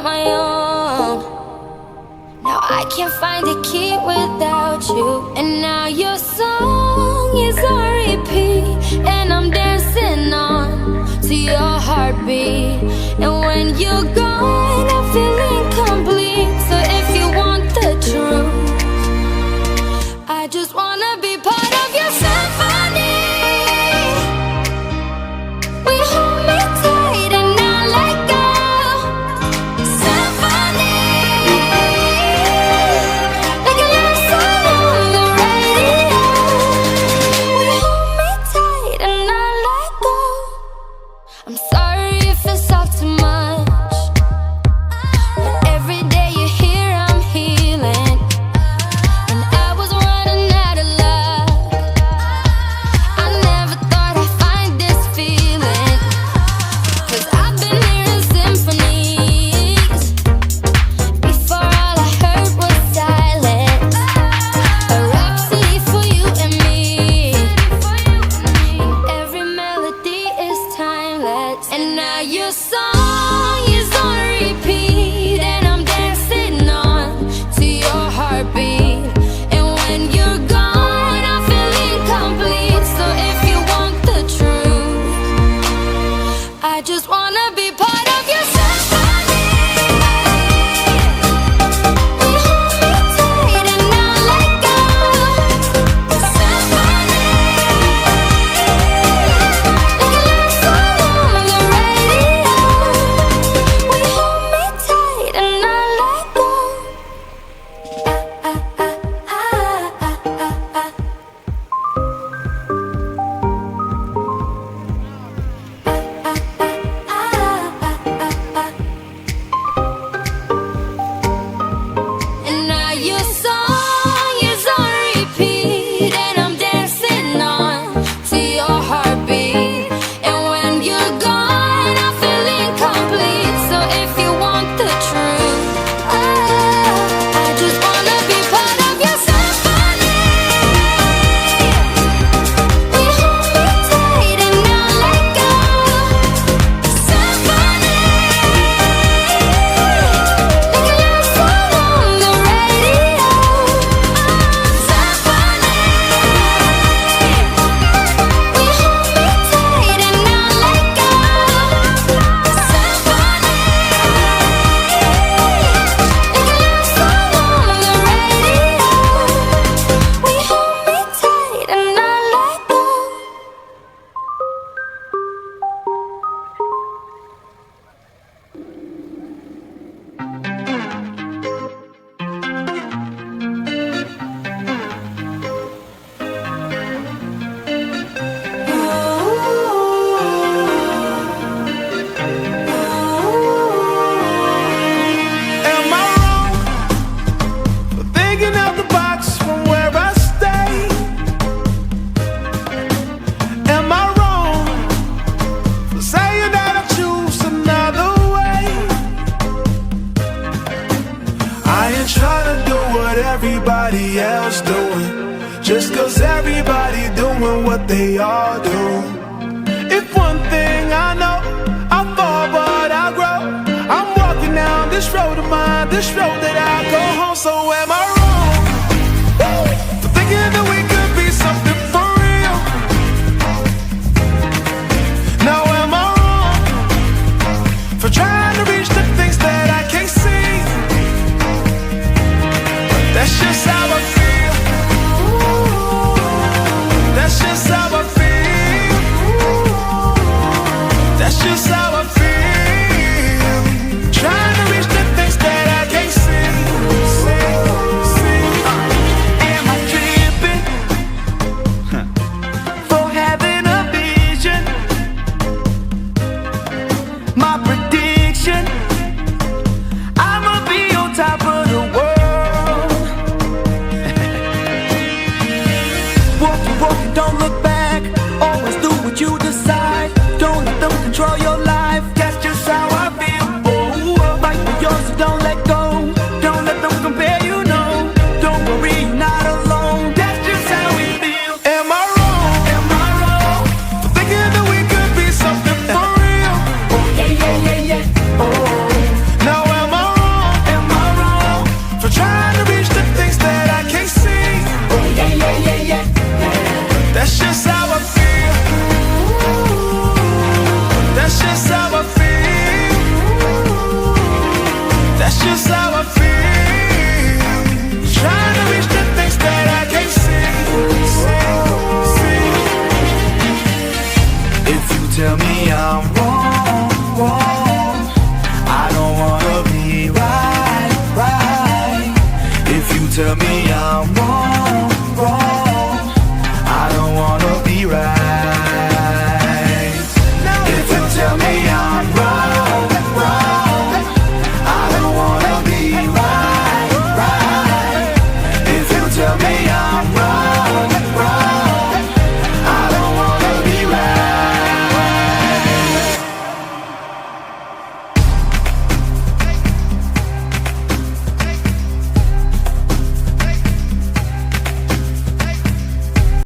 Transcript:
on my own. Now I can't find a key without you. And now your song is on repeat, and I'm dancing on to your heartbeat. And when you're gone, I feel incomplete. So if you want the truth, I just wanna be part of your symphony. We hold me tight and not let go. Symphony, like a love song on the radio. We hold me tight and not let go. I'm sorry if it's all too much, but every day you're here I'm healing. And I was running out of luck. I never thought I'd find this feeling, 'cause I've been hearing symphonies. Before all I heard was silence, a rhapsody for you and me. And every melody is timeless. And now your song is on repeat, and I'm dancing on to your heartbeat. And when you're gone, I feel incomplete. So if you want the truth, I just wanna be part of your symphony. We hold me tight and not let go. Symphony, like a love song on the radio. We hold me tight and not let go. And now your song is on repeat, and I'm dancing on to your heartbeat. And when you're gone, I feel incomplete. So if you want the truth, I just wanna be part of your symphony. We hold me tight and not let go. Symphony, like a love song on the radio. Symphony, we hold me tight and not let go. Symphony, like a love song on the radio. We hold me tight and not let go. Am I wrong for thinking out the box from where I stay? Am I wrong for saying that I choose another way? I ain't trying to do what everybody else doing, just 'cause everybody doing what they all do. If one thing I know, I fall but I grow. I'm walking down this road of mine, this road that I go home. So am I wrong for thinking that we could be something for real? Now am I wrong for trying to reach the things that I can't see? But that's just how I feel. That's just how I feel. That's just how I feel. Trying to reach the things that I can't see. Am I tripping for having a vision? My prediction, I'ma be on top of the world. Walking, walking, don't look back. Always do what you decide. Don't let them control your